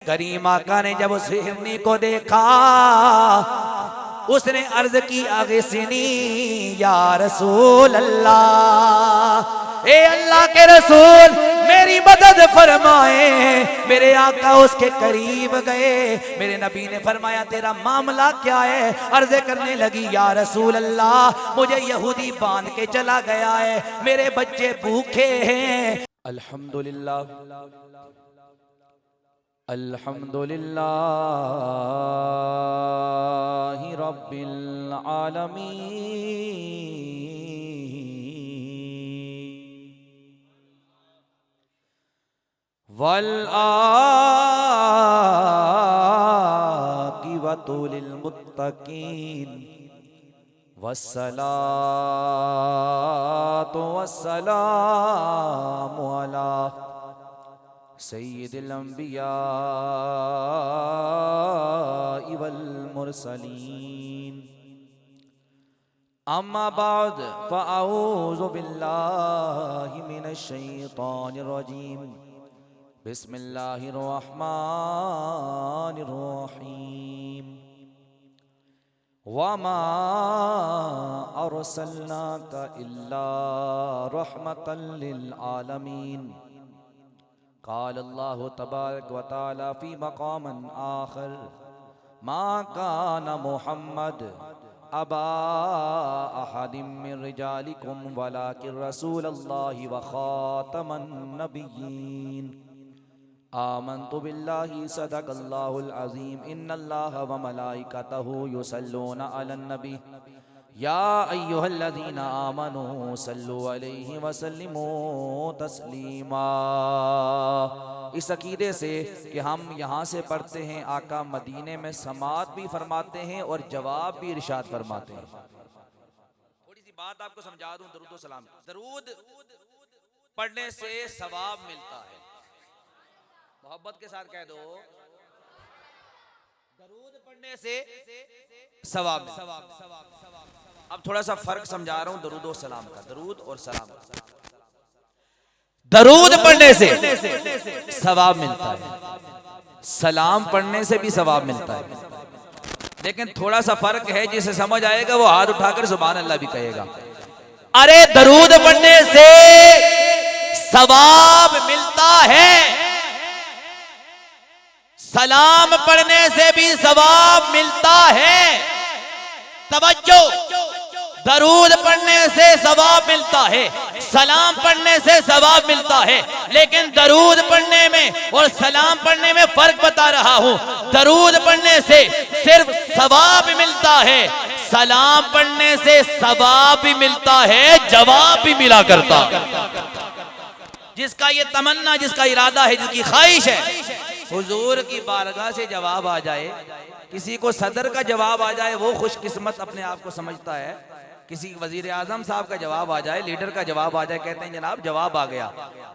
करीम आका ने जब उस हिरनी को देखा, उसने अर्ज की आगे सिनी या रसूल अल्लाह, ए अल्लाह के रसूल मेरी मदद फरमाए। मेरे आका उसके करीब गए, मेरे नबी ने फरमाया तेरा मामला क्या है? अर्ज करने लगी या रसूल अल्लाह मुझे यहूदी बांध के चला गया है, मेरे बच्चे भूखे हैं। अल्हम्दुलिल्लाह अल्हम्दुलिल्लाह रब्बिल आलमीन वल आक़िबतु लिल मुत्तक़ीन वस्सलातु वस्सलामु अला सय्यिदिल अंबिया वल मुरसलीन अम्मा बाद फ़अऊज़ु बिल्लाहि मिनश शैतानिर रजीम बिस्मिल्लाहिर रहमानिर रहीम वमा अरसलनाका इल्ला रहमतल लिल आलमीन क़ाल अल्लाहु तबारक व तआला फ़ी मक़ामिन आख़िर मा काना मुहम्मद अबा अहदिम मिन रिजालिकुम वलाकिन रसूलल्लाहि व ख़ातमन नबिय्यीन आमन्तु बिल्लाहि सदक़ल्लाहुल अज़ीम इन्नल्लाहा व मलाइकतहु युसल्लूना अलन नबी या अय्युहल्लज़ीना आमनू सल्लु अलैहि व सल्लिमू तस्लीमा। इस अकीदे से कि हम यहाँ से पढ़ते हैं, आका मदीने में समात भी फरमाते हैं और जवाब भी इरशाद फरमाते हैं। थोड़ी सी बात आपको समझा दूं, दरूद व सलाम, दरूद पढ़ने से सवाब मिलता है। मोहब्बत के साथ कह दो, दरूद पढ़ने से सवाब। अब थोड़ा सा फर्क समझा रहा हूं दरूद और सलाम का। दरूद और सलाम, दरूद पढ़ने से सवाब मिलता है, सलाम पढ़ने से भी सवाब मिलता है, लेकिन थोड़ा सा फर्क है। जिसे समझ आएगा वो हाथ उठाकर सुभान अल्लाह भी कहेगा। अरे दरूद पढ़ने से सवाब मिलता है, सलाम पढ़ने से भी सवाब मिलता है। तवज्जो, दरूद पढ़ने से सवाब मिलता है, सलाम पढ़ने से सवाब मिलता है, लेकिन दरूद पढ़ने में और सलाम पढ़ने में फर्क बता रहा हूं। दरूद पढ़ने से सिर्फ सवाब मिलता है, सलाम पढ़ने से सवाब भी मिलता है, जवाब भी मिला करता। जिसका ये तमन्ना, जिसका इरादा है, जिसकी ख्वाहिश है हुजूर की बारगाह से जवाब आ जाए, किसी को सदर का जवाब आ जाए वो खुशकिस्मत अपने आप को समझता है। किसी वजीर आजम साहब का जवाब आ जाए, लीडर का जवाब आ जाए, कहते हैं जनाब जवाब आ गया।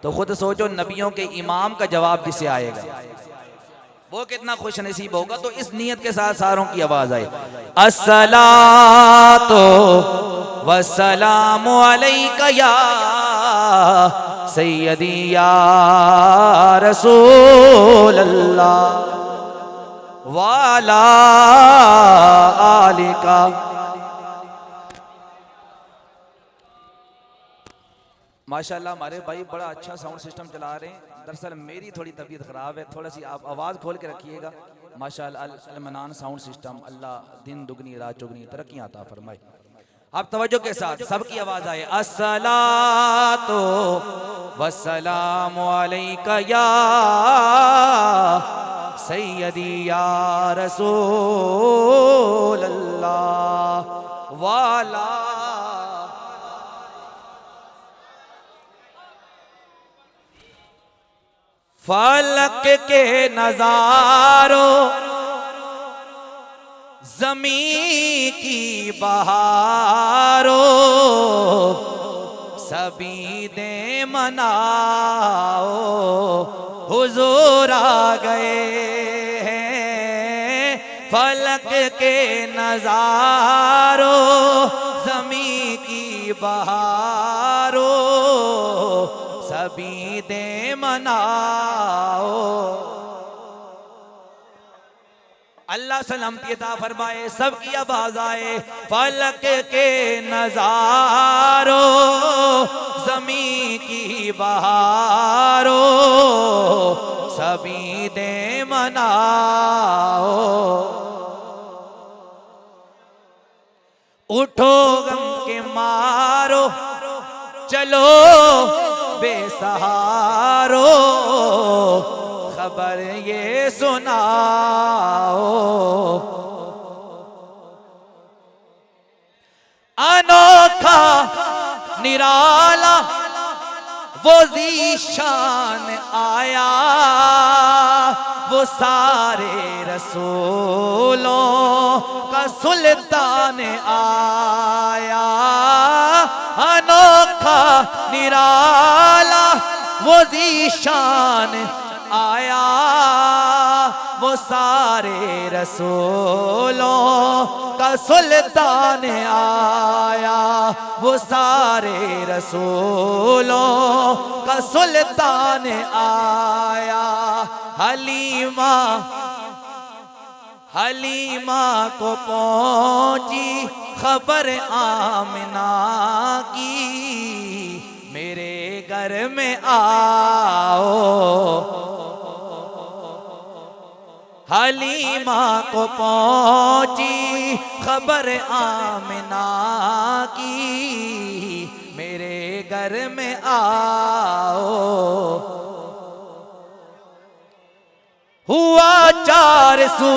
तो खुद सोचो नबियों के इमाम का जवाब जिसे आएगा वो कितना खुश नसीब होगा। तो इस नियत के साथ सारों की आवाज आए, अस्सलातु वस्सलामु अलैका या सय्यदी या रसूल अल्लाह वाला आलिका। माशाल्लाह हमारे भाई बड़ा अच्छा साउंड सिस्टम चला रहे हैं। दरअसल मेरी थोड़ी तबीयत ख़राब है, थोड़ा सी आप आवाज़ खोल के रखिएगा। माशाल्लाह अल-मनान साउंड सिस्टम, अल्लाह दिन दुगनी रात चौगनी तरक्कियां अता फरमाए। आप तवज्जो के साथ सबकी आवाज़ आए, अस्सलातु वस्सलामु अलैका या सय्यदी या रसूल अल्लाह वाला। फलक के नजारों, ज़मीं की बहारों, सभी दे मनाओ हुजूर आ गए हैं। फलक के नजारों, ज़मीं की बहारों, सभी दे मनाओ अल्लाह सलामती अता फरमाए, सबकी आवाज आए। फलक के नजारो, जमी की बहारो, सभी दे मनाओ। उठो गम के मारो, चलो बेसहारो, खबर ये सुनाओ। अनोखा निराला वो ज़ीशान आया, वो सारे रसूलों का सुल्तान आया। अनोखा निराला वो ज़ीशान आया, वो सारे रसूलों का सुल्तान आया, वो सारे रसूलों का सुल्तान आया। हलीमा हलीमा को पहुंची खबर आमिना की, मेरे घर में आओ। हलीमा को पहुंची खबर आमिना की, मेरे घर में आओ। हुआ चार सू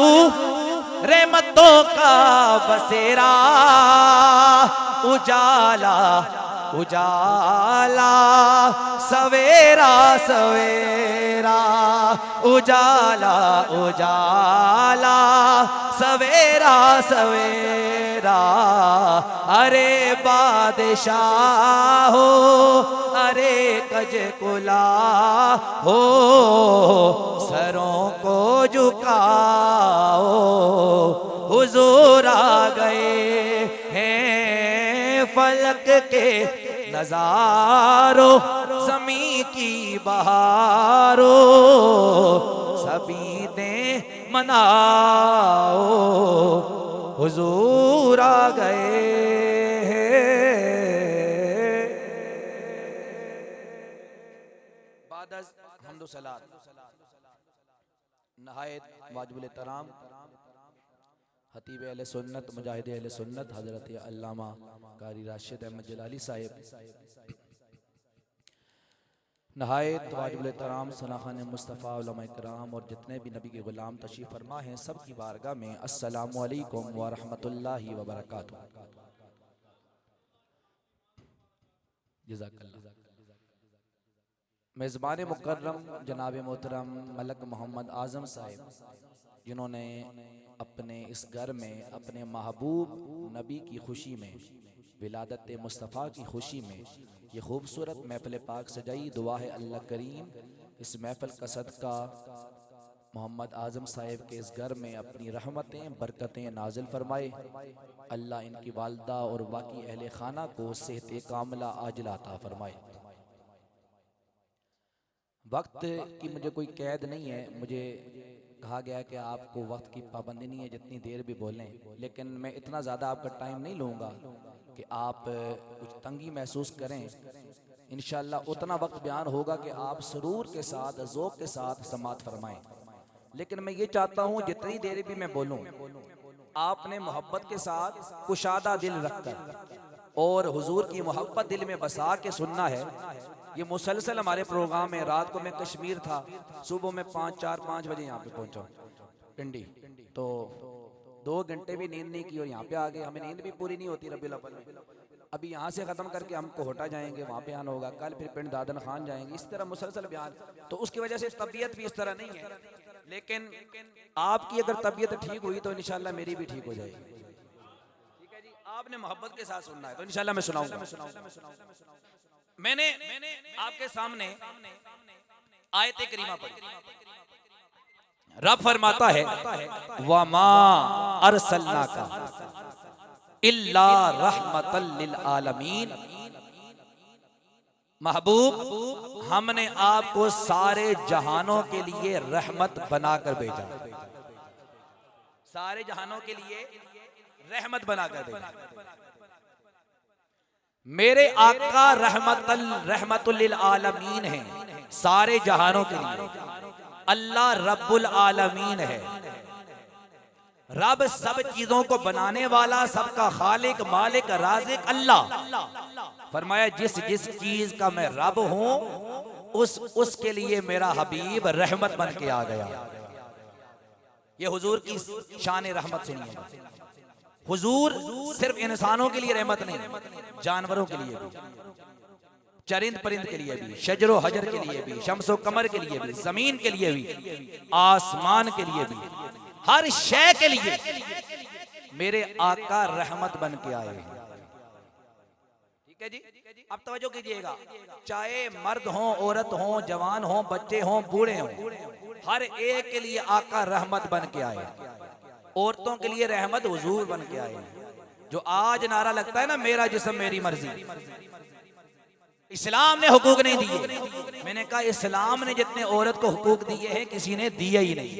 रहमतों का बसेरा, उजाला उजाला सवेरा सवेरा, उजाला उजाला सवेरा सवेरा। अरे बादशाह हो, अरे कज कुला हो, सरों को झुकाओ। हुजूर आ गए हैं फलक के नजारो, ज़मीं की बहारो, सभी दे मनाओ। हुजूर आ गए हैं। बाद हम्दो सलात नहायत वाजिबुल एहतराम खतीब अहले सुन्नत मुजाहिद अहले सुन्नत हज़रत अल्लामा कारी राशिद अहमद जलाली साहिब, नहायत वाजिबुल एहतराम सनाखान मुस्तफ़ा उलमा इकराम और जितने भी नबी के ग़ुलाम तशरीफ़ फरमा हैं, सब की बारगाह में अस्सलामु अलैकुम व रहमतुल्लाहि व बरकातुहू। जज़ाकल्लाह। मेज़बान मुकर्रम जनाब मोहतरम मलक मोहम्मद आज़म साहिब, जिन्होंने अपने इस घर में अपने महबूब नबी की खुशी में, विलादत मुस्तफ़ा की खुशी में ये खूबसूरत महफ़िल पाक सजाई। दुआ है अल्लाह करीम इस महफ़िल का सदका मोहम्मद आज़म साहिब के इस घर में अपनी रहमतें बरकतें नाजिल फरमाए। अल्लाह इनकी वालदा और बाकी अहले खाना को सेहत कामिला आजिला अता फरमाए। वक्त की मुझे कोई कैद नहीं है, मुझे कहा गया कि आपको वक्त की पाबंदी नहीं है, जितनी देर भी बोलें, लेकिन मैं इतना ज़्यादा आपका टाइम नहीं लूँगा कि आप कुछ तंगी महसूस करें। इंशाअल्लाह उतना वक्त बयान होगा कि आप सुरूर के साथ ज़ौक़ के साथ समात फरमाएं। लेकिन मैं ये चाहता हूँ जितनी देर भी मैं बोलूँ, आपने मोहब्बत के साथ कुशादा दिल रखकर और हुजूर की मोहब्बत दिल में बसा के सुनना है। ये मुसलसल हमारे प्रोग्राम में, रात को मैं कश्मीर था, सुबह में 4-5 बजे यहाँ पे पहुँचा पिंडी, तो 2 घंटे भी नींद नहीं की और यहाँ पे आ गए। हमें नींद भी पूरी नहीं होती रबीउल अव्वल में। अभी यहाँ से ख़त्म करके हम कोहटा जाएंगे, वहाँ पे आना होगा, कल फिर पिंड दादन खान जाएंगे, इस तरह मुसलसल बयान। तो उसकी वजह से तबीयत भी इस तरह नहीं है, लेकिन आपकी अगर तबीयत ठीक हुई तो इंशाल्लाह मेरी भी ठीक हो जाएगी। ठीक है जी, आपने मोहब्बत के साथ सुनना है तो इंशाल्लाह मैं सुनाऊंगा। मैंने आपके सामने आयत करीमा पढ़ी। रब फरमाता है वमा अरसलनाका इल्ला रहमतल लिल आलमीन, महबूब हमने आपको सारे जहानों के लिए रहमत बनाकर भेजा। सारे जहानों के लिए रहमत बनाकर देगा। मेरे आका रहमतुल लिल आलमीन है, सारे जहानों के लिए। अल्लाह रब्बुल आलमीन है, रब सब चीजों को बनाने वाला, सबका खालिक मालिक राज़िक अल्लाह। फरमाया जिस जिस चीज का मैं रब हूं उसके लिए मेरा हबीब रहमत बन के आ गया। ये हुजूर की शान रहमत सुनिए। हुजूर सिर्फ इंसानों के लिए रहमत नहीं, जानवरों के लिए भी, चरिंद परिंद के लिए भी, शजरो हजर के लिए भी, शम्सो कमर के लिए भी, जमीन के लिए भी, आसमान के लिए भी, हर शय के लिए मेरे आका रहमत बन के आए। ठीक है जी, अब तवज्जो कीजिएगा। चाहे मर्द हो, औरत हो, जवान हो, बच्चे हो, बूढ़े हो, हर एक के लिए आका रहमत बन के आए। औरतों के लिए रहमत हुजूर बन के आए। जो आज नारा लगता है ना, मेरा जिस्म मेरी मर्जी, इस्लाम ने हुकूक नहीं दिए। मैंने कहा इस्लाम ने जितने औरत को हुकूक दिए हैं किसी ने दिए ही नहीं।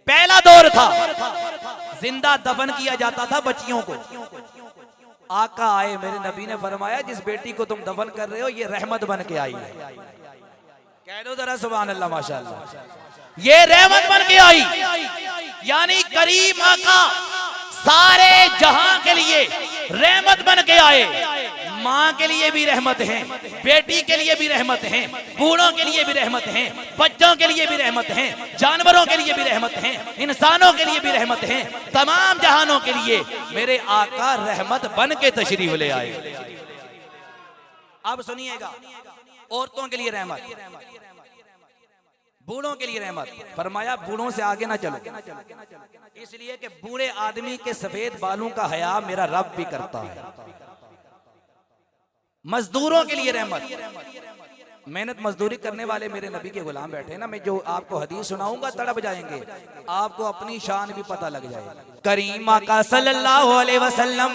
पहला दौर था जिंदा दफन किया जाता था बच्चियों को। आका आए, मेरे नबी ने फरमाया जिस बेटी को तुम दफन कर रहे हो ये रहमत बन के आई है। कह दो जरा सुभान अल्लाह माशाअल्लाह, ये रहमत बन के आई। यानी करीम आका सारे जहां के लिए रहमत बन के आए। माँ के लिए भी रहमत है, बेटी के लिए भी रहमत है, बूढ़ों के लिए भी रहमत है, बच्चों के लिए भी रहमत है, जानवरों के लिए भी रहमत है, इंसानों के लिए भी रहमत है, तमाम जहानों के लिए मेरे आका रहमत बन के तशरीफ ले आए। अब सुनिएगा, औरतों के लिए रहमत, बूढ़ों के लिए रहमत। फरमाया बूढ़ों से आगे ना चलो, इसलिए कि बूढ़े आदमी के सफेद बालों का हया मेरा रब भी करता है। मजदूरों के लिए रहमत, मेहनत मजदूरी करने वाले मेरे नबी के गुलाम बैठे ना, मैं जो आपको हदीस सुनाऊंगा तड़प जाएंगे, आपको अपनी शान भी पता लग जाएगा। करीम आका सल्लल्लाहु अलैहि वसल्लम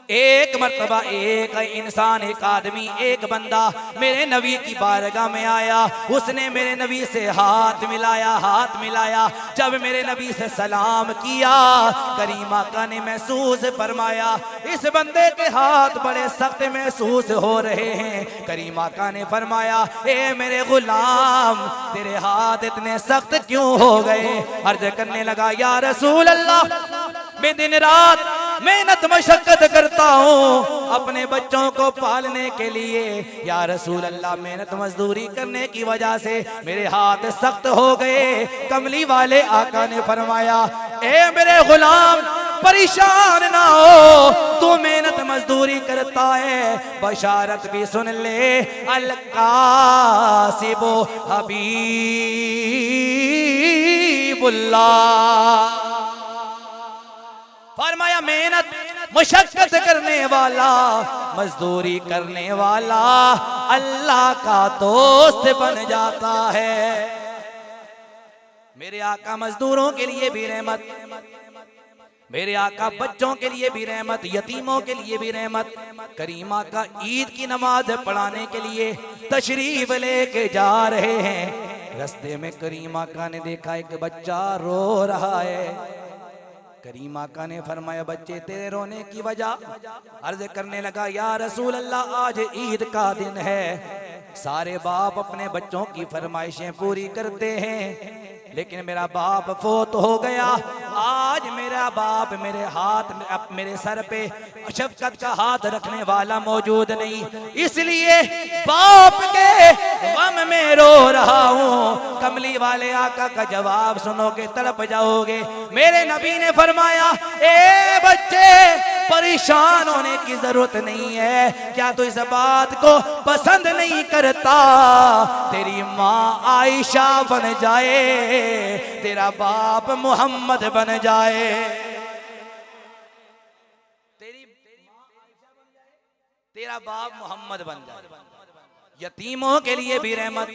एक मर्तबा एक इंसान, एक आदमी, एक बंदा मेरे नबी की बारगाह में आया। उसने मेरे नबी से हाथ मिलाया। जब मेरे नबी से सलाम किया, करीम आका ने महसूस फरमाया इस बंदे के हाथ बड़े सख्त महसूस हो रहे हैं। करीम आका ने फरमाया ए मेरे गुलाम, तेरे हाथ इतने सख्त क्यों हो गए? अर्ज करने लगा या रसूल अल्लाह, मैं दिन रात मेहनत मशक्कत करता हूँ अपने बच्चों को पालने के लिए। या रसूल अल्लाह, मेहनत मजदूरी करने की वजह से मेरे हाथ सख्त हो गए। कमली वाले आका ने फरमाया ए मेरे गुलाम, परेशान ना हो, तू मेहनत मजदूरी करता है, बशारत भी सुन ले, अल कासिबो हबीबुल्लाह। फरमाया मेहनत मशक्कत करने वाला, मजदूरी करने वाला अल्लाह का दोस्त बन जाता है। मेरे आका मजदूरों के लिए भी रहमत, मेरे आका बच्चों के लिए भी रहमत, यतीमों के लिए भी रहमत। करीम आका ईद की नमाज पढ़ाने के लिए तशरीफ लेके जा रहे हैं। रास्ते में करीम आका ने देखा एक बच्चा रो रहा है। करीम आका ने फरमाया बच्चे तेरे रोने की वजह? अर्ज करने लगा या रसूल अल्लाह, आज ईद का दिन है, सारे बाप अपने बच्चों की फरमाइशें पूरी करते हैं, लेकिन मेरा बाप फोत हो गया। आज मेरा बाप मेरे हाथ में, मेरे सर पे शफकत का हाथ रखने वाला मौजूद नहीं, इसलिए बाप के गम में रो रहा हूँ। कमली वाले आका का जवाब सुनोगे तड़प जाओगे। मेरे नबी ने फरमाया ए बच्चे, परेशान होने की जरूरत नहीं है। क्या तू इस बात को पसंद नहीं करता तेरी माँ आयशा बन जाए, तेरा बाप मोहम्मद बन जाए? तेरी माँ आयशा बन जाए, तेरा बाप मोहम्मद बन जाए। यतीमों के लिए भी रहमत,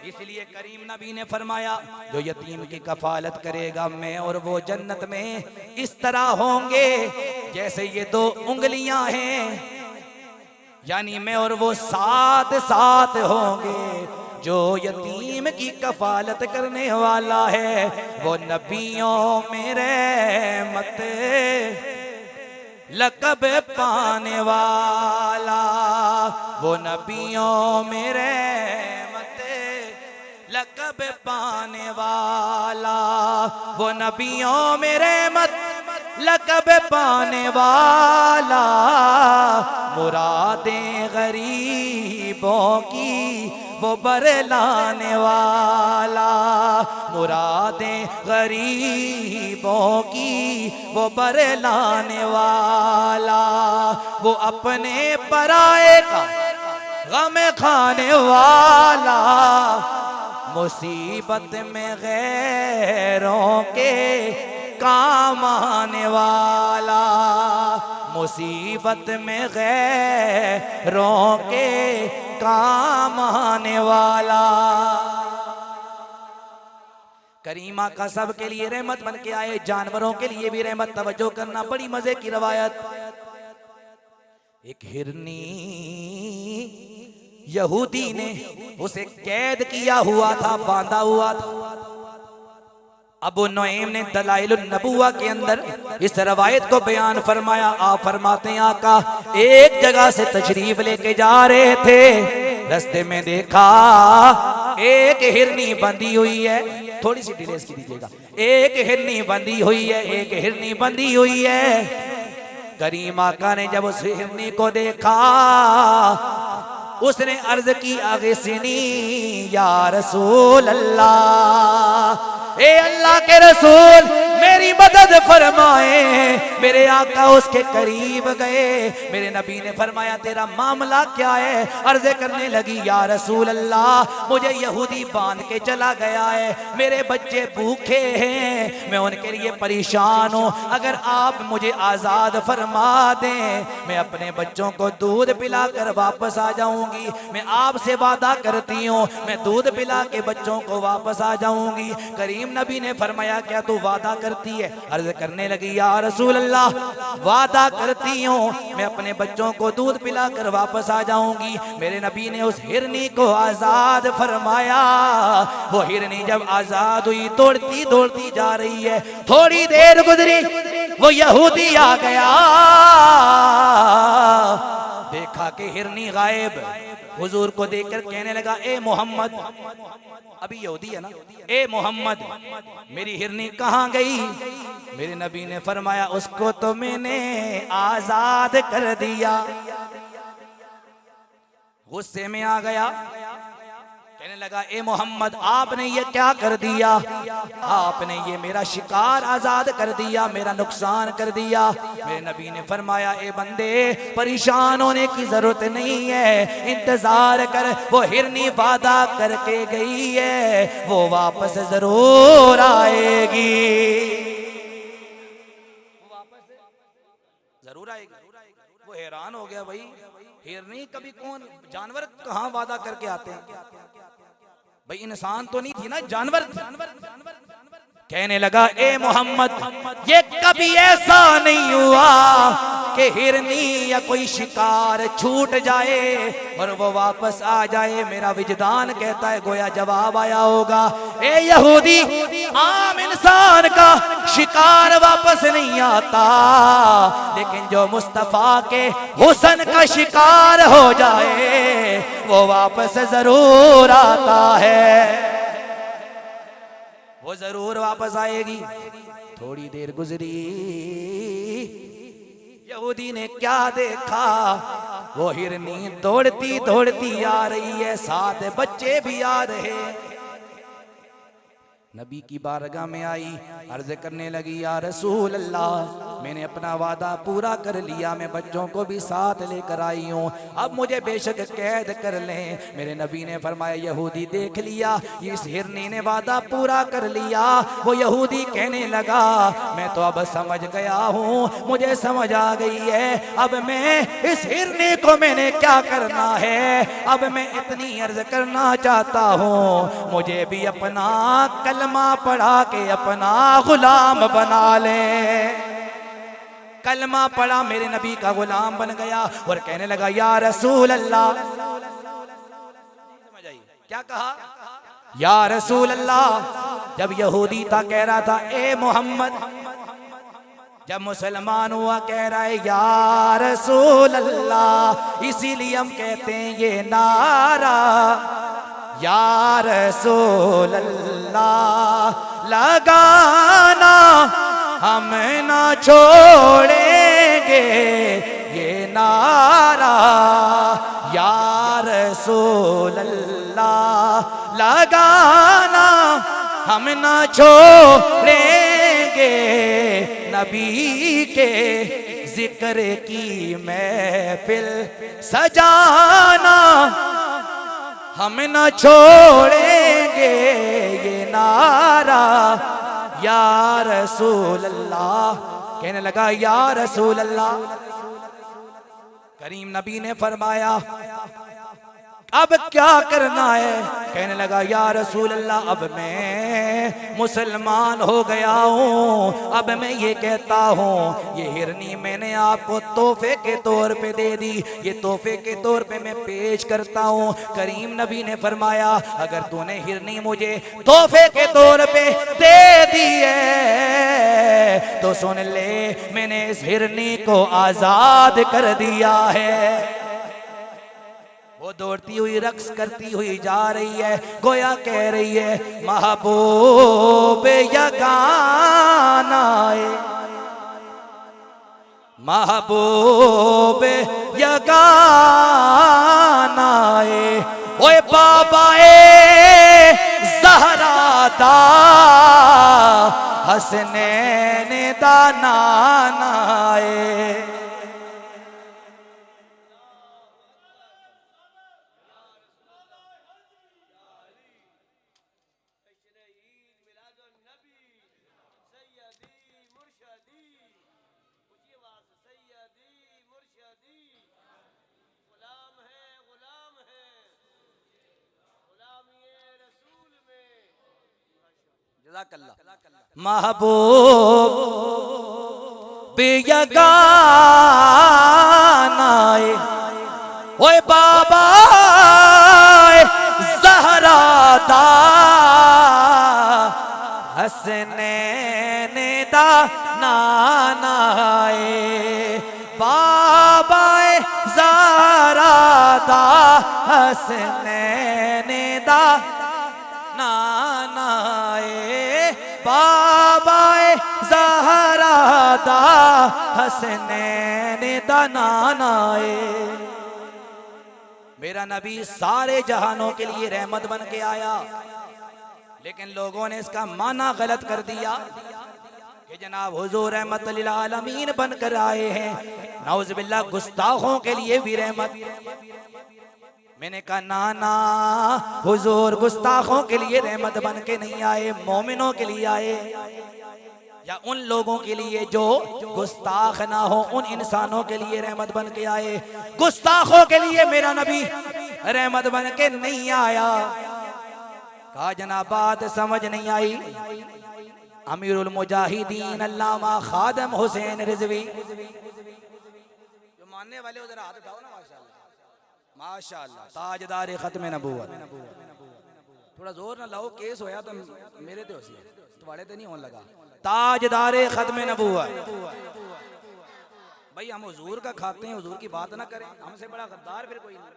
इसलिए करीम नबी ने फरमाया जो यतीम की कफालत करेगा, मैं और वो जन्नत में इस तरह होंगे जैसे ये दो उंगलियां हैं, यानी मैं और वो साथ साथ होंगे। जो यतीम की कफालत करने वाला है वो नबियों में रहमत लक़ब पाने वाला, वो नबियों में रहमत लक़ब पाने वाला, वो नबियों में रहमत लक़ब पाने वाला, मुरादें गरीबों की वो बरलाने वाला, मुरादें गरीबों की वो बरलाने वाला, वो अपने पराए का गम खाने वाला, मुसीबत में गैरों के काम आने वाला, मुसीबत में गैरों के काम आने वाला। करीमा का सबके लिए रहमत बन के आए, जानवरों के लिए भी रहमत। तवज्जो करना, बड़ी मजे की रवायत। एक हिरनी यहूदी ने उसे कैद किया हुआ था, बांधा हुआ था। अबू नुईम ने दलाइलुन नबुव्वा के अंदर इस रवायत को बयान फरमाया। आप फरमाते हैं आका एक जगह से तशरीफ लेके जा रहे थे, रास्ते में देखा एक हिरनी बंधी हुई है। थोड़ी सी डिले इसकी दीजिएगा। एक हिरनी बंधी हुई है, एक हिरनी बंधी हुई है। करीम आका ने जब उस हिरनी को देखा, उसने अर्ज की आगे सिनी या रसूल अल्लाह, ए अल्लाह के रसूल मेरी मदद फरमाए। मेरे आका उसके करीब गए। मेरे नबी ने फरमाया तेरा मामला क्या है? अर्ज़ करने लगी या रसूल अल्लाह मुझे यहूदी बांध के चला गया है, मेरे बच्चे भूखे हैं, मैं उनके लिए परेशान हूँ। अगर आप मुझे आज़ाद फरमा दें, मैं अपने बच्चों को दूध पिला कर वापस आ जाऊंगी। मैं आपसे वादा करती हूँ, मैं दूध पिला के बच्चों को वापस आ जाऊंगी। करीम नबी ने फरमाया क्या तू वादा करती है? अर्ज करने लगी या रसूल अल्लाह वादा करती हूँ, मैं अपने बच्चों को दूध पिला कर वापस आ जाऊंगी। मेरे नबी ने उस हिरनी को आजाद फरमाया। वो हिरनी जब आजाद हुई दौड़ती दौड़ती जा रही है। थोड़ी देर गुजरी, वो यहूदी आ गया, देखा कि हिरनी गायब। हुजूर को देखकर कहने लगा ए मोहम्मद, अभी यहूदी है ना, ए मोहम्मद मेरी हिरनी कहाँ गई? मेरे नबी ने फरमाया उसको तो मैंने आजाद कर दिया। गुस्से में आ गया, कहने लगा ए मोहम्मद आपने ये क्या कर दिया? आपने ये मेरा शिकार आजाद कर दिया, मेरा नुकसान कर दिया। मेरे नबी ने फरमाया ए बंदे परेशान होने की जरूरत नहीं है, इंतजार कर, वो हिरनी वादा करके गई है, वो वापस जरूर आएगी, जरूर आएगी। वो हैरान हो गया, भाई हिरनी कभी कौन, जानवर कहाँ वादा करके आते हैं? भाई इंसान तो नहीं थी ना, जानवर। कहने लगा ए मोहम्मद ये कभी ऐसा नहीं हुआ कि हिरनी या कोई शिकार छूट जाए और वो वापस आ जाए। मेरा विजदान कहता है गोया जवाब आया होगा। ए यहूदी आम इंसान का शिकार वापस नहीं आता, लेकिन जो मुस्तफा के हुस्न का शिकार हो जाए वो वापस जरूर आता है, वो जरूर वापस आएगी। थोड़ी देर गुजरी, यहूदी ने क्या देखा? वो हिरनी दौड़ती दौड़ती आ रही है, साथ बच्चे भी आ रहे। नबी की बारगाह में आई, अर्ज करने लगी या रसूल अल्लाह मैंने अपना वादा पूरा कर लिया, मैं बच्चों को भी साथ लेकर आई हूँ, अब मुझे बेशक कैद कर लें। मेरे नबी ने फरमाया यहूदी देख लिया, इस हिरनी ने वादा पूरा कर लिया। वो यहूदी कहने लगा मैं तो अब समझ गया हूँ, मुझे समझ आ गई है, अब मैं इस हिरनी को मैंने क्या करना है। अब मैं इतनी अर्ज करना चाहता हूँ, मुझे भी अपना कलमा पढ़ा के अपना गुलाम बना ले। कलमा पढ़ा, मेरे नबी का गुलाम बन गया और कहने लगा या रसूल अल्लाह। समझ आई? क्या कहा? या रसूल अल्लाह। जब यहूदी था कह रहा था ए मोहम्मद, जब मुसलमान हुआ कह रहा है या रसूल अल्लाह। इसीलिए हम कहते हैं ये नारा या रसूल अल्लाह लगाना हम ना छोड़ेंगे, ये नारा या रसूल अल्लाह लगाना हम ना छोड़ेंगे। नबी के जिक्र की महफिल सजाना हम न छोड़ेंगे, ये नारा या रसूल अल्लाह। कहने लगा या रसूल अल्लाह। करीम नबी ने फरमाया अब क्या करना है? कहने लगा या रसूल अल्लाह अब मैं मुसलमान हो गया हूँ, अब मैं ये कहता हूँ ये हिरनी मैंने आपको तोहफे के तौर पे दे दी, ये तोहफे के तौर पे मैं पेश करता हूँ। करीम नबी ने फरमाया अगर तूने हिरनी मुझे तोहफे के तौर पे दे दी है तो सुन ले मैंने इस हिरनी को आजाद कर दिया है। वो दौड़ती हुई रक्स करती हुई जा रही है, गोया कह रही है महबूब यगाना है, महबूब यगाना है। ओए बाबा ए ज़हरा दा हसनैन दा नाना है। महबूब यगाना ओए बाबा ज़हरा दा हसनैन दा नाना बाबा ज़हरा दा हसनैन दा नाना बाबा ज़हरा दा हसनैन दा नाना। मेरा नबी सारे जहानों के लिए रहमत बन के आया, लेकिन लोगों ने इसका माना गलत कर दिया कि जनाब हुजूर रहमत लिल आलमीन बनकर आए हैं, नाउज़ बिल्लाह गुस्ताखों के लिए भी रहमत। मैंने कहा नाना हुजूर गुस्ताखों के लिए रहमत बन के नहीं आए, मोमिनों के लिए आए, या उन लोगों के लिए जो गुस्ताख ना हो, उन इंसानों के लिए रहमत बन के आए। गुस्ताखों के लिए मेरा नबी रहमत बन के नहीं आया। कहा जनाब बात समझ नहीं आई। अमीरुल मुजाहिदीन अल्लामा खादम हुसैन रिजवी, जो मानने वाले उधर हाथ उठाओ ना, माशाअल्लाह माशाअल्लाह, ताजदार खत्म नबूवत। थोड़ा जोर ना लाओ, केस होया तो मेरे ते होसी तुम्हारे ते नहीं होने लगा। ताजदार खत्म नबूवत। भाई हम हुजूर का खाते हैं, हुजूर की बात ना करें, हमसे बड़ा गद्दार फिर कोई नहीं है।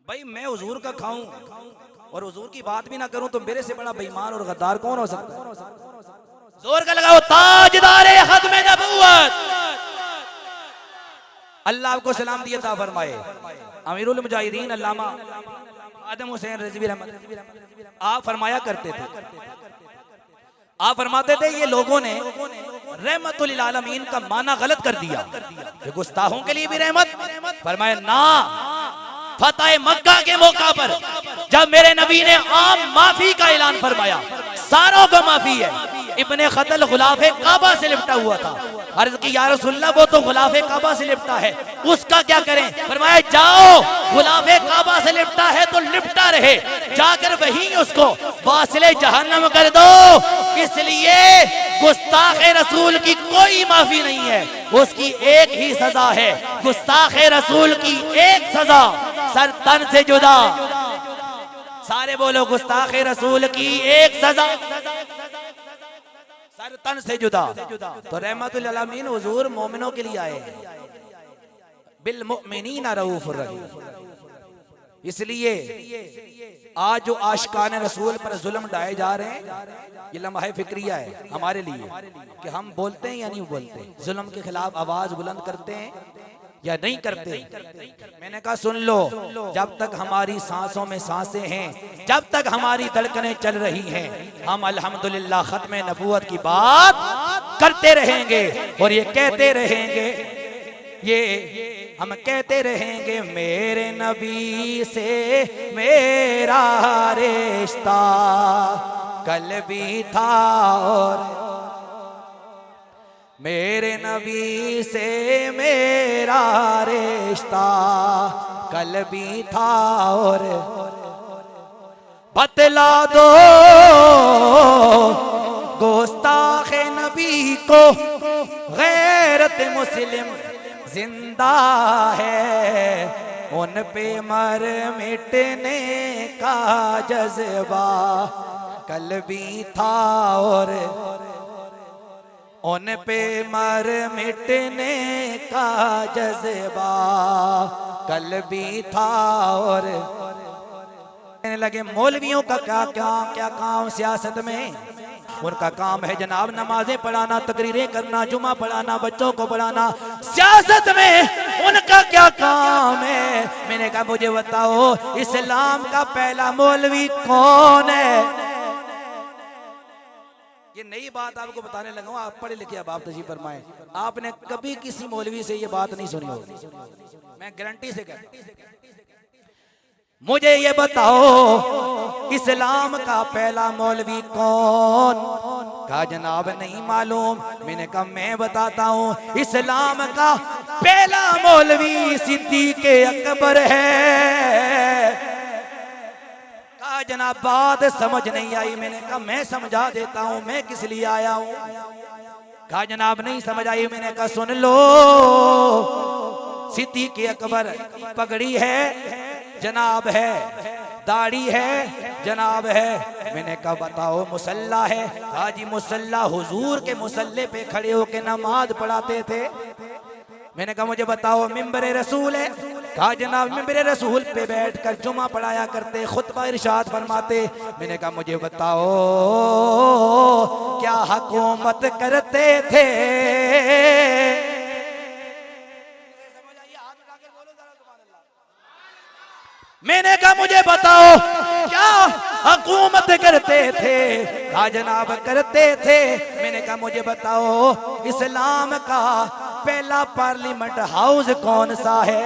भाई मैं हुजूर का खाऊं और हुजूर की बात भी ना करूं तो मेरे से बड़ा बेईमान और गद्दार कौन हो सकता है? जोर का लगाओ ताजदार खत्म नबूवत। अल्लाह आपको सलाम दिया ता फरमाए। अमीरुल मुजाहिदीन अल्लामा आदम हुसैन रिजवी रहमत आप फरमाया करते थे, आप फरमाते थे ये लोगों ने रहमतुल लिल आलमीन का माना गलत कर दिया, ये गुस्ताखों के लिए भी रहमत। फरमाया ना, फतह मक्का के मौका पर जब मेरे नबी ने आम माफी का ऐलान फरमाया, सारों को माफी है, इब्ने क़त्ल गुलाफे काबा से लिपटा हुआ था। अर्ज़ की या रसूलल्लाह वो तो गुलाफे काबा से लिपटा है, उसका क्या करें? फरमाया जाओ, गुलाफे काबा से लिपटा है तो लिपटा रहे, जाकर वहीं उसको वासिले जहन्नम कर दो। इसलिए गुस्ताखे रसूल की कोई माफी नहीं है, उसकी एक ही सजा है। गुस्ताखे रसूल की एक सजा सर तन से जुदा। सारे बोलो गुस्ताखे रसूल की एक सजा, सर तन से जुदा। तो रहमतुल आलमीन हुजूर मोमिनों के लिए आए, बिल मुमिनीना रऊफुर रहीम। इसलिए आज जो आशिकाने रसूल पर जुल्म ढाए जा रहे हैं, ये लम्हा फिक्रिया है हमारे लिए कि हम बोलते हैं या नहीं बोलते, जुल्म के खिलाफ आवाज बुलंद करते हैं या नहीं करते। मैंने कहा सुन लो, जब तक हमारी सांसों में सांसें हैं, जब तक हमारी धड़कनें चल रही हैं, हम अल्हम्दुलिल्लाह खत्म नबूवत की बात करते रहेंगे और ये कहते रहेंगे, ये हम कहते रहेंगे मेरे नबी से मेरा रिश्ता कल भी था और मेरे नबी से मेरा रिश्ता कल भी था और बतला दो गुस्ताखे नबी को गैरत मुस्लिम जिंदा है, उन पे मर मिटने का जज्बा कल भी था और उन पे मर मिटने का जज्बा कल भी था। और कहने लगे मौलवियों का क्या काम सियासत में, उनका काम है जनाब नमाजें पढ़ाना, तकरीरें करना, जुमा पढ़ाना, बच्चों को पढ़ाना। सियासत में उनका क्या काम है? मैंने कहा मुझे बताओ इस्लाम का पहला मौलवी कौन है? ये नई बात आपको बताने लगा हूं, आप पढ़े लिखे, अब आप तशरीफ फरमाएं। आपने कभी किसी मौलवी से ये बात नहीं सुनी होगी, मैं गारंटी से कहता हूं। मुझे ये बताओ इस्लाम का पहला मौलवी कौन? कहा जनाब नहीं मालूम। मैंने कहा मैं बताता हूँ, इस्लाम का पहला मौलवी सिद्दीक़ अकबर है। कहा जनाब बात समझ नहीं आई। मैंने कहा मैं समझा देता हूँ, मैं किस लिए आया हूँ। कहा जनाब नहीं समझ आई। मैंने कहा सुन लो, सिद्दीक़ अकबर पगड़ी है जनाब है, दाढ़ी है जनाब है। मैंने कहा बताओ मुसल्ला है? कहा जी मुसल्ला हुजूर के मुसल्ले पे खड़े होके नमाज पढ़ाते थे। मैंने कहा मुझे बताओ मिंबर रसूल है? कहा जनाब मिंबर रसूल पे बैठकर जुमा पढ़ाया करते, खुतबा इरशाद फरमाते। मैंने कहा मुझे बताओ क्या हुकूमत करते थे? मैंने कहा मुझे बताओ क्या हुकूमत करते थे? कहा जनाब करते थे। मैंने कहा मुझे बताओ इस्लाम का पहला पार्लियामेंट हाउस कौन सा है?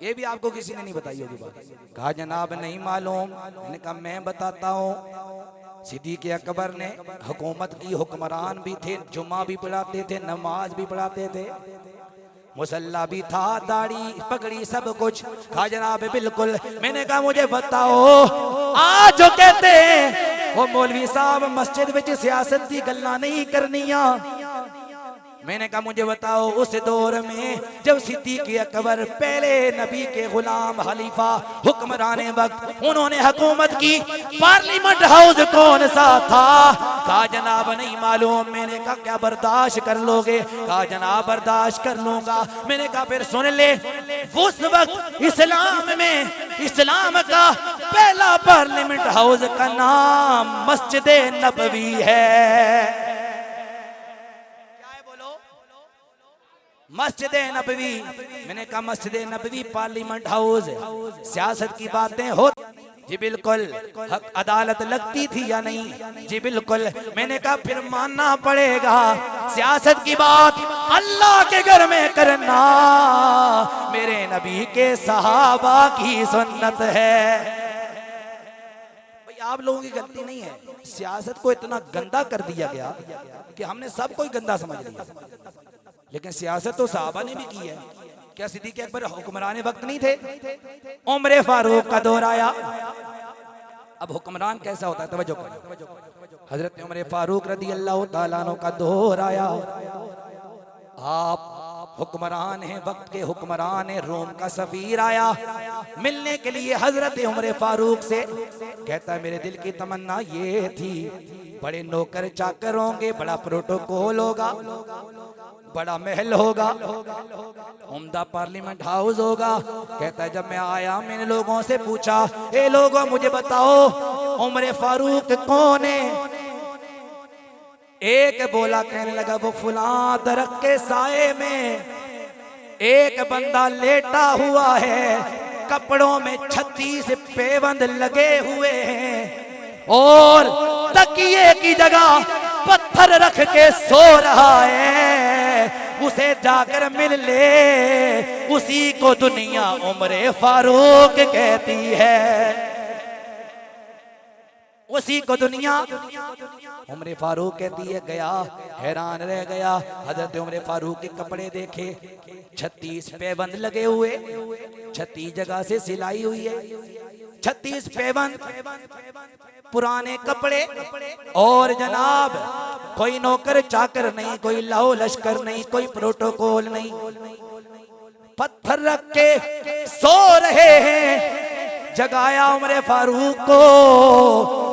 ये भी आपको किसी ने नहीं बताई होगी बात। कहा जनाब नहीं मालूम। मैंने कहा मैं बताता हूँ। सिद्दीक़ अकबर ने हुकूमत की, हुक्मरान भी थे, जुमा भी पढ़ाते थे, नमाज भी पढ़ाते थे, मुसल्ला भी था, दाढ़ी पगड़ी सब कुछ। कहा जनाब बिल्कुल। मैंने कहा मुझे बताओ आज जो कहते हैं वो मौलवी साहब मस्जिद विच सियासत की गल्लां नहीं करनिया। मैंने कहा मुझे बताओ उस दौर में जब सिद्दीक़ अकबर पहले नबी के गुलाम खलीफा हुक्मरान वक्त, उन्होंने हुकूमत की, पार्लियामेंट हाउस कौन सा था? कहा जनाब नहीं मालूम। मैंने कहा क्या बर्दाश्त कर लोगे? कहा जनाब बर्दाश्त कर लूंगा। मैंने कहा फिर सुन ले, उस वक्त इस्लाम में इस्लाम का पहला पार्लियामेंट हाउस का नाम मस्जिद नबवी है। मस्जिद नबवी। मैंने कहा मस्जिद नबवी पार्लियामेंट हाउस, सियासत की बातें हो जी बिल्कुल, हक अदालत लगती थी या नहीं? जी बिल्कुल। मैंने कहा फिर मानना पड़ेगा सियासत की बात अल्लाह के घर में करना मेरे नबी के सहाबा की सुन्नत है। भाई आप लोगों की गलती नहीं है, सियासत को इतना गंदा कर दिया गया कि हमने सब कोई गंदा समझ लिया। लेकिन सियासत तो सहाबा ने भी की है। क्या सिद्दीक़ अकबर हुक्मरान वक्त नहीं थे? उमर फारूक का दौर आया। अब हुक्मरान कैसा होता है तवज्जो करो। हजरत उमर फारूक रदी अल्लाह तआला अन्हु का दौर आया। आप हुक्मरान है, वक्त के हुक्मरान है, रोम का सफीर आया मिलने के लिए हजरत उमर फारूक से। कहता है मेरे दिल की तमन्ना ये थी, बड़े नौकर चाकर होंगे, बड़ा प्रोटोकॉल होगा, बड़ा महल होगा, उम्दा पार्लियामेंट हाउस होगा। कहता है जब मैं आया मैंने लोगों से पूछा, ए लोगों मुझे बताओ उमर फारूक कौन है? एक बोला, कहने लगा वो फुला दरख्त के साए में एक बंदा लेटा हुआ है, कपड़ों में 36 पैबंद लगे हुए हैं और तकिए की जगह पत्थर रख के सो रहा है, उसे जाकर मिल ले, उसी को दुनिया उमर फारूक कहती है, उसी को दुनिया उमर फारूक कहती है। गया हैरान रह गया, हजरत उमर फारूक के कपड़े देखे, 36 पैबंद लगे हुए, 36 जगह से सिलाई हुई है, 36 पैबंद, पुराने कपड़े, और जनाब कोई नौकर चाकर नहीं, कोई लाओ लश्कर नहीं, कोई प्रोटोकॉल नहीं, पत्थर रख के सो रहे हैं। जगाया उमर फारूक को,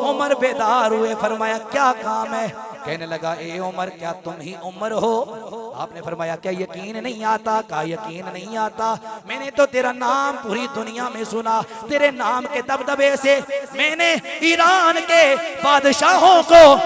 उमर बेदार हुए, फरमाया क्या काम है? कहने लगा ए उमर क्या तुम ही उमर हो? आपने फरमाया क्या यकीन नहीं आता? कहा यकीन नहीं आता, मैंने तो तेरा नाम पूरी दुनिया में सुना, तेरे नाम के दबदबे से मैंने ईरान के बादशाहों को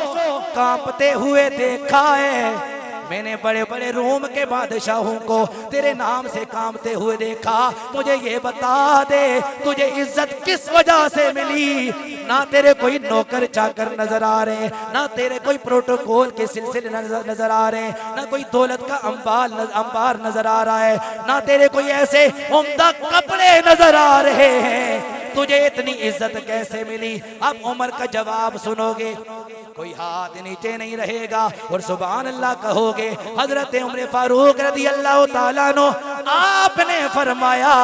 कांपते हुए देखा है, मैंने बड़े बड़े रोम के बादशाहों को तेरे नाम से कांपते हुए देखा। मुझे ये बता दे तुझे इज्जत किस वजह से मिली? ना तेरे कोई नौकर चाकर नजर आ रहे, ना तेरे कोई प्रोटोकॉल के सिलसिले नजर आ रहे, ना कोई दौलत का अंबार नजर आ रहा है, ना तेरे कोई ऐसे उम्दा कपड़े नजर आ रहे हैं, तुझे इतनी इज्जत कैसे मिली? अब उमर का जवाब सुनोगे, कोई हाथ नीचे नहीं रहेगा और सुभान अल्लाह कहोगे। हजरत उमर फारूक रज़ी अल्लाह ताला अन्हु आपने फरमाया,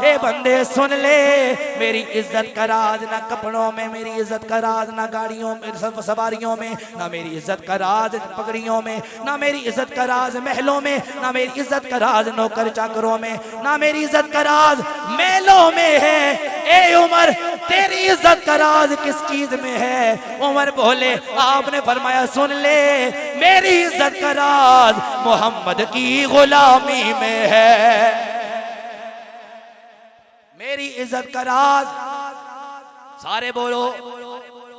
ए बंदे सुन ले, मेरी इज्जत का राज ना कपड़ों में, मेरी इज्जत का राज ना गाड़ियों में सवारियों में, ना मेरी इज्जत का राज पगड़ियों में, ना मेरी इज्जत का राज महलों में, ना मेरी इज्जत का राज नौकर चाकरों में, ना मेरी इज्जत का राज मेलों में है। ए उमर तेरी इज्जत का राज किस चीज में है? उमर बोले, आपने फरमाया सुन ले, मेरी इज्जत का राज मोहम्मद की गुलामी में है, मेरी इज्जत का राज, सारे बोलो,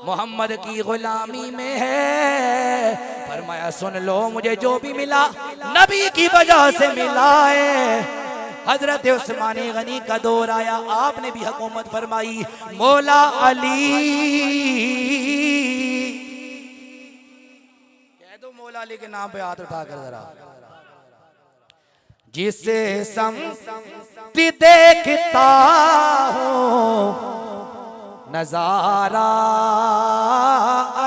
मोहम्मद की गुलामी में है। फरमाया सुन लो, मुझे जो भी मिला नबी की वजह से मिला है। हजरत उस्मानी गनी का दौर आया, आपने भी हुकूमत फरमाई, मौला अली, कह दो मौला अली के नाम पे हाथ उठाकर जरा, जिसे समती देखता हूँ नजारा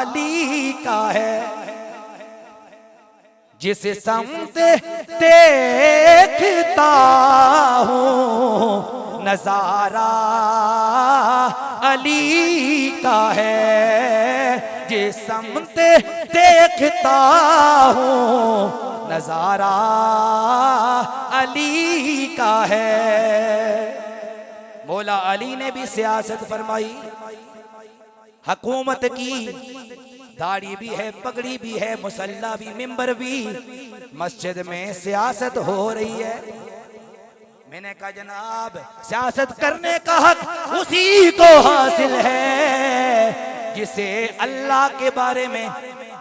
अली का है, जिस समत देखता हूँ नजारा अली का है, जिस समत देखता हूँ नजारा अली का है। मौला अली ने भी सियासत फरमाई, हुकूमत की, दाढ़ी भी है, पगड़ी भी है, मुसल्ला भी, मिंबर भी, मस्जिद में सियासत हो रही है। मैंने कहा जनाब सियासत करने का हक उसी को हासिल है जिसे अल्लाह के बारे में,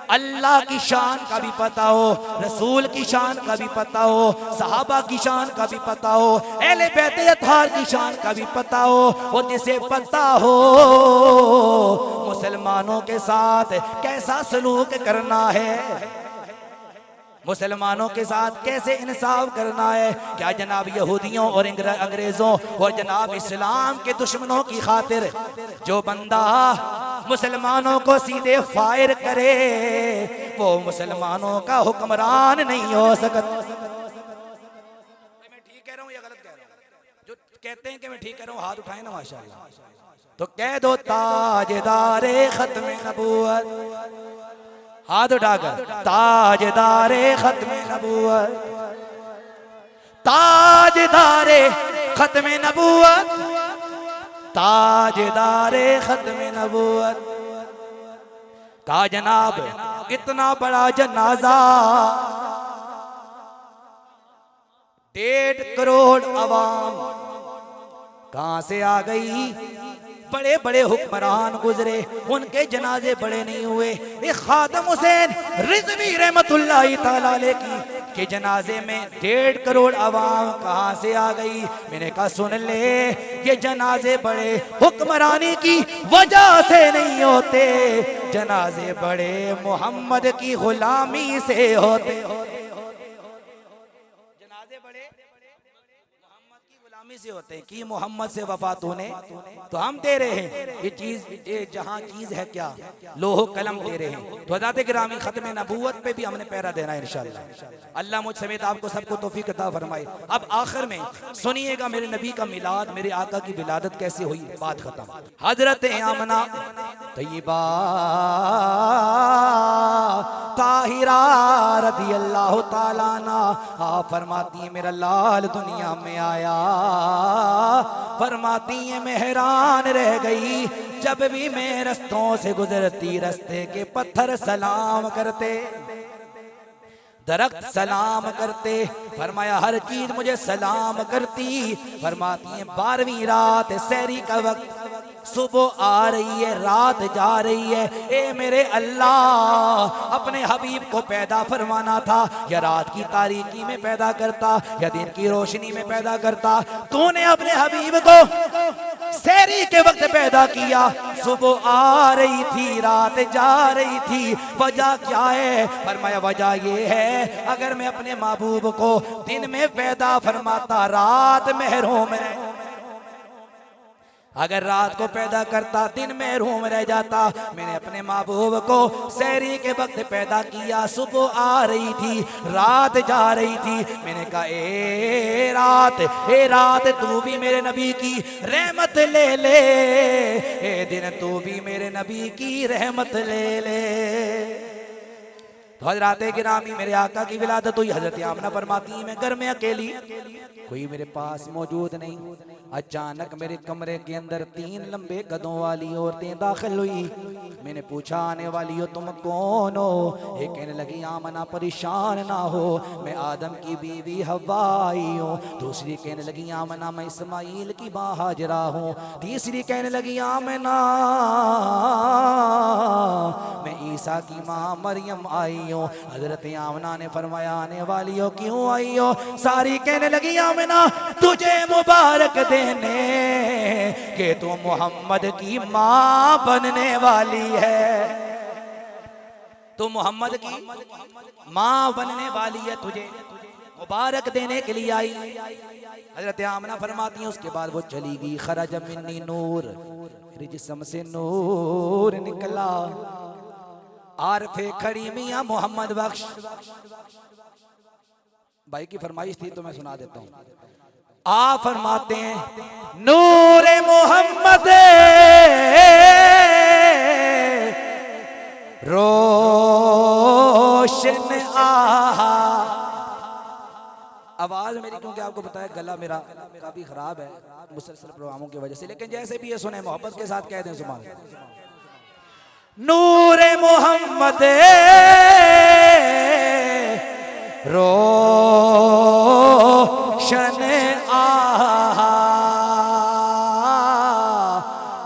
अल्लाह की शान का भी पता हो, रसूल की शान का भी पता हो, सहाबा की शान का भी पता हो, अहले बैत अतहार की शान का भी पता हो, और जिसे पता हो मुसलमानों के साथ कैसा सलूक करना है, मुसलमानों के साथ कैसे इंसाफ करना है। क्या जनाब यहूदियों और अंग्रेजों और जनाब इस्लाम के दुश्मनों की खातिर जो बंदा मुसलमानों को सीधे फायर करे वो मुसलमानों का हुक्मरान नहीं हो सकता। मैं ठीक कह रहा हूँ या गलत कह रहा हूँ? जो कहते हैं कि मैं ठीक कह रहा हूँ हाथ उठाए ना माशाअल्लाह, तो कह दो ताजदारे खत्म नबूवत, हाथ उठाकर ताजदारे खत्म नबूवत, ताजदारे खत्म नबूवत, ताजदारे खत्म नबूवत। कहा जनाब इतना बड़ा जनाजा, 1.5 करोड़ अवाम कहां से आ गई? बड़े बड़े हुक्मरान गुजरे, उनके जनाजे बड़े नहीं हुए। ये खादम हुसैन रिजवी रहमतुल्लाहि तआला अलैह के जनाजे में 1.5 करोड़ अवाम कहां से आ गई? मैंने कहा सुन ले, ये जनाजे बड़े हुक्मरानी की वजह से नहीं होते, जनाजे बड़े मोहम्मद की गुलामी से होते। जनाजे बड़े मोहम्मद की गुलामी से होते हैं कि मोहम्मद से वफा तूने, तो हम दे रहे हैं ये चीज, ये जहां चीज है क्या, लोहो कलम दे रहे हैं। तो हज़रत गिरामी खत्म नबूवत पे भी हमने पहरा देना है इंशाअल्लाह। अल्लाह मुझ समेत आपको सबको तौफीक अता फरमाए। अब आखिर में सुनिएगा मेरे नबी का मिलाद, मेरे आका की विलादत कैसे हुई, बात खत्म। हजरत आमना तैयबा ताहिरा रज़ी अल्लाह ताला अन्हा फरमाती है मेरा लाल दुनिया में आया, फरमाती है मैं हैरान रह गई, जब भी मैं रस्तों से गुजरती रस्ते के पत्थर सलाम करते, दरख्त सलाम करते, फरमाया हर चीज मुझे सलाम करती। फरमाती है 12वीं रात सहरी का वक्त, सुबह आ रही है रात जा रही है, ए मेरे अल्लाह अपने हबीब को पैदा फरमाना था, या रात की तारीकी में पैदा करता या दिन की रोशनी में पैदा करता, तूने अपने हबीब को सहरी के वक्त पैदा किया। सुबह आ रही थी रात जा रही थी, वजह क्या है? फरमाया वजह ये है अगर मैं अपने महबूब को दिन में पैदा फरमाता रात महरूम रह, अगर रात को पैदा करता दिन में रूम रह जाता। मैंने अपने महबूब को सहरी के वक्त पैदा किया, सुबह आ रही थी रात जा रही थी। मैंने कहा ए रात तू भी मेरे नबी की रहमत ले ले, ए दिन तू भी मेरे नबी की रहमत ले ले। तो हजरत गिरामी मेरे आका की विलादत हुई। हजरत आमना फरमाती मैं घर में अकेली, कोई मेरे पास मौजूद नहीं। अचानक मेरे कमरे के अंदर 3 लंबे कदों वाली औरतें दाखिल हुई। मैंने पूछा आने वाली हो तुम कौन हो? एक कहने लगी आमना परेशान ना हो, मैं आदम की बीवी हवा आई हूँ। दूसरी कहने लगी आमना मैं इस्माइल की माँ हाजरा हूँ। तीसरी कहने लगी आमना मैं ईसा की माँ मरियम आई हूँ। हजरत आमना ने फरमाया आने वाली हो क्यों आई हो? सारी कहने लगी आमना तुझे मुबारक देने कि तू मोहम्मद की माँ बनने वाली है, तू मोहम्मद की माँ बनने वाली है, तुझे मुबारक देने के लिए आई। हजरत आमना फरमाती हैं उसके बाद वो चली गई। खरज मिन्नी नूर, मेरे जिस्म से नूर निकला। आरफे खड़ी मियां मोहम्मद बख्श भाई की फरमाइश थी तो मैं सुना देता हूं। आ फरमाते हैं नूरे मोहम्मद रोशन आहा। आवाज मेरी क्योंकि आपको बताया गला मेरा काफी खराब है मुसलसल प्रोग्रामों की वजह से, लेकिन जैसे भी ये सुने मोहब्बत के साथ कह दें सुभान अल्लाह। नूरे मोहम्मद रोशन आहा,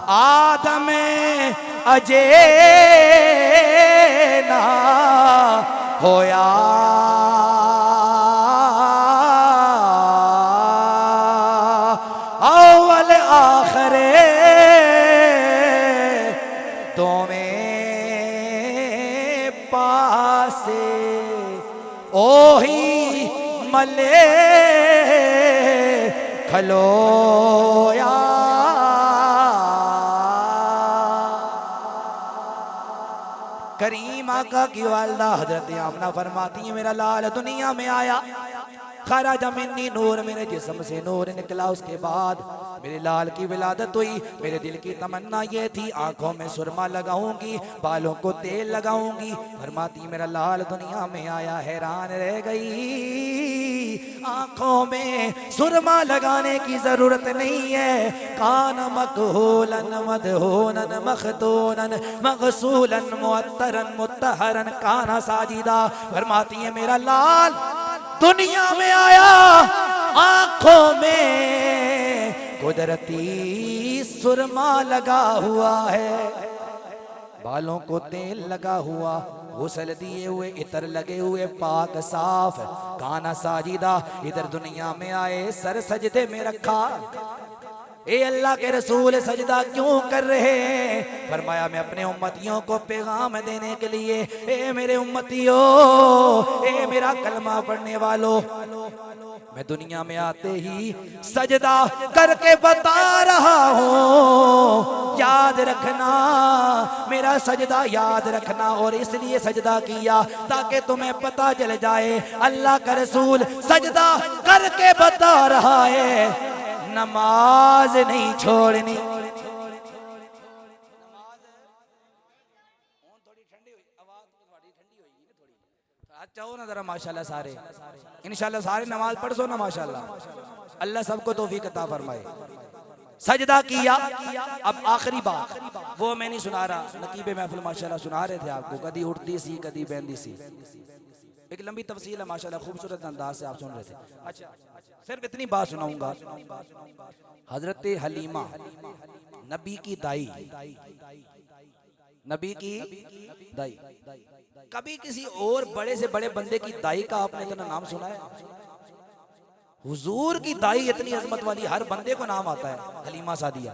आदम अजे ना होया, अव्वल आखिरे ओही मले खलोया। करीम आका की वालदा हजरत आमना फरमाती है मेरा लाल दुनिया में आया, खराज मिन्नी नूर, मेरे जिस्म से नूर निकला। उसके बाद मेरे लाल की विलादत हुई, मेरे दिल की तमन्ना ये थी आंखों में सुरमा लगाऊंगी, बालों को तेल लगाऊंगी। फरमाती मेरा लाल दुनिया में आया, हैरान रह गई, आंखों में सुरमा लगाने की जरूरत नहीं है। कान मकहूलन मदहूनन मखदूनन मगसूलन मुअत्तरन मुत्तहरन काना साजिदा। फरमाती है मेरा लाल दुनिया में आया, आंखों में कुदरती सुरमा लगा हुआ है, बालों को तेल लगा हुआ, गुसल दिए हुए, इतर लगे हुए, पाक साफ, काना साजिदा। इधर दुनिया में आए, सर सजदे में रखा। ए अल्लाह के रसूल सजदा क्यों कर रहे हैं? फरमाया मैं अपने उम्मतियों को पैगाम देने के लिए। ए मेरे उम्मतियों, ए मेरा कलमा पढ़ने वालों, मैं दुनिया में आते ही सजदा करके बता रहा हूँ, याद रखना, मेरा सजदा याद रखना। और इसलिए सजदा किया ताकि तुम्हें पता चल जाए अल्लाह का रसूल सजदा करके बता रहा है, नमाज नहीं छोड़नी। चाहो ना जरा माशाल्लाह सारे, इंशाल्लाह सारे नमाज पढ़ सो ना माशाल्लाह। अल्लाह सबको तौफीक अता फरमाए। सजदा किया। अब आखिरी बात वो मैं नहीं सुना रहा, नकीबे महफिल माशाल्लाह सुना रहे थे आपको, कदी उठती सी कदी बहनती सी, एक लंबी तफसील है माशाल्लाह, खूबसूरत अंदाज से आप सुन रहे थे। अच्छा सिर्फ इतनी बात सुनाऊंगा। हजरत हलीमा नबी की दाई, नबी की दाई, कभी किसी और बड़े से बड़े बंदे की दाई का आपने इतना नाम सुना है? हुजूर की दाई इतनी अजमत वाली, हर बंदे को नाम आता है हलीमा सादिया।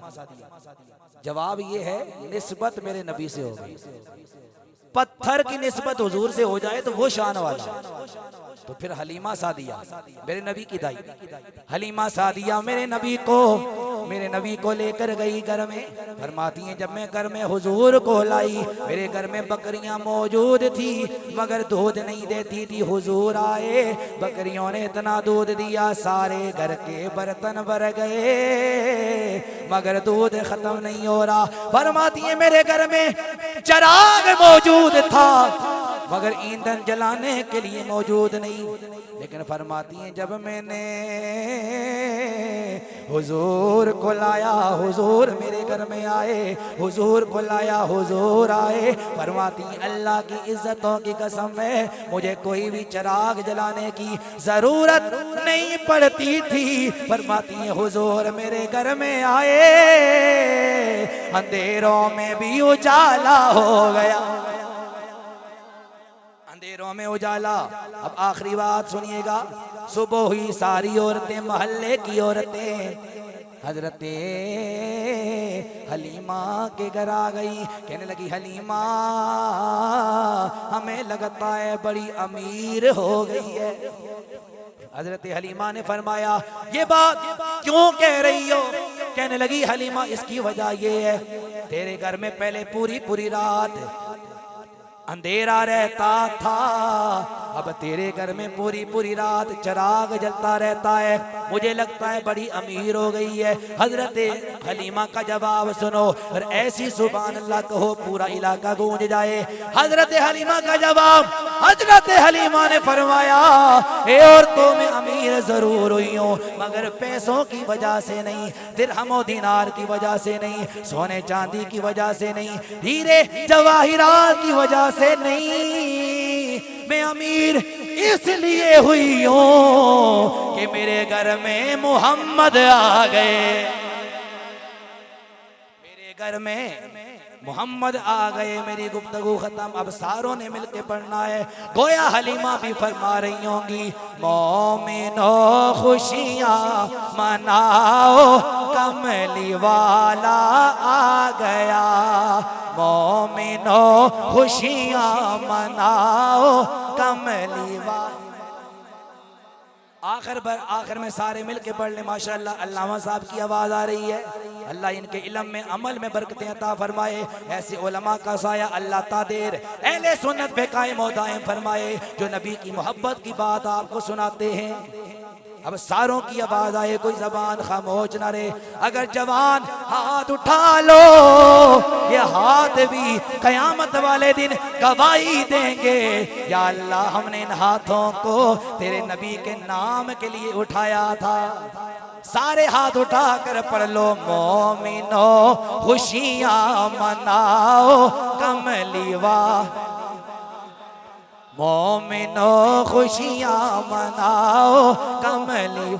जवाब ये है निस्बत मेरे नबी से हो गई। पत्थर की निस्बत हुजूर से हो जाए तो वो शान वाला, तो फिर हलीमा सादिया मेरे नबी की दाई। हलीमा सादिया मेरे नबी को लेकर गई घर में। फरमाती हैं जब मैं घर में हुजूर को लाई, मेरे घर में बकरियां मौजूद थी मगर दूध नहीं देती थी। हुजूर आए, बकरियों ने इतना दूध दिया, सारे घर के बर्तन भर गए मगर दूध खत्म नहीं हो रहा। फरमाती हैं मेरे घर में चिराग मौजूद था मगर ईंधन जलाने के लिए मौजूद नहीं। लेकिन फरमाती हैं जब मैंने हुजूर को लाया, हुजूर मेरे घर में आए, हुजूर को लाया, हुजूर आए। फरमाती हैं अल्लाह की इज्जतों की कसम है, मुझे कोई भी चिराग जलाने की जरूरत नहीं पड़ती थी। फरमाती हैं हुजूर मेरे घर में आए, अंधेरों में भी उजाला हो गया, अंधेरों में उजाला। अब आखिरी बात सुनिएगा। सुबह हुई, सारी औरतें, मोहल्ले की औरतें हजरत हलीमा के घर आ गई। कहने लगी हलीमा हमें लगता है बड़ी अमीर हो गई है। हजरत हलीमा ने फरमाया ये बात क्यों कह रही हो? कहने लगी हलीमा इसकी वजह ये है, तेरे घर में पहले पूरी पूरी रात अंधेरा रहता था, अब तेरे घर में पूरी पूरी रात चिराग जलता रहता है, मुझे लगता है बड़ी अमीर हो गई है। हजरत हलीमा का जवाब सुनो और ऐसी सुभान अल्लाह कहो पूरा इलाका गूंज जाए। हजरत हलीमा का जवाब, हजरत हलीमा ने फरमाया ए औरतों में अमीर जरूर हुई हूं मगर पैसों की वजह से नहीं, दिरहम दिनार की वजह से नहीं, सोने चांदी की वजह से नहीं, हीरे जवाहिरात की वजह से नहीं, मैं अमीर इसलिए हुई हूं कि मेरे घर में मोहम्मद आ गए, मेरे घर में मोहम्मद आ गए। मेरी गुफ्तगू खत्म, अब सारों ने मिलके पढ़ना है। गोया हलीमा भी फरमा रही होंगी मोमिनो खुशियां मनाओ कमली वाला आ गया, मोमिनो खुशियां मनाओ कमली वाला। आखिर में सारे मिलके पढ़ ले माशाअल्लाह। अल्लामा साहब की आवाज आ रही है, अल्लाह इनके इल्म में अमल में बरकतें अता फरमाए। ऐसे उलमा का साया अल्लाह तादेर अहले सुन्नत पे कायम व दायम फरमाए जो नबी की मोहब्बत की बात आपको सुनाते हैं। अब सारों की आवाज आए, कोई जबान खामोश ना रहे। अगर जवान हाथ उठा लो, ये हाथ भी कयामत वाले दिन गवाही देंगे, या अल्लाह हमने इन हाथों को तेरे नबी के नाम के लिए उठाया था। सारे हाथ उठाकर पढ़ लो, मोमिनो खुशियां मनाओ कमली वाह, मोमिनो खुशियां मनाओ कमली,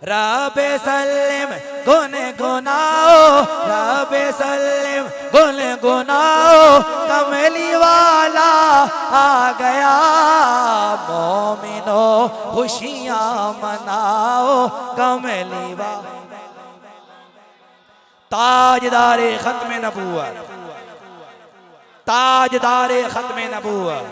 रबे सल्लम गुन गुनाओ, रबे सल्लम गुन गुनाओ, कमली वाला आ गया, मोमिनो खुशियां मनाओ कमली वाला। ताजदारे खत्म नबूवत, ताजदारे खत्म नबूवत,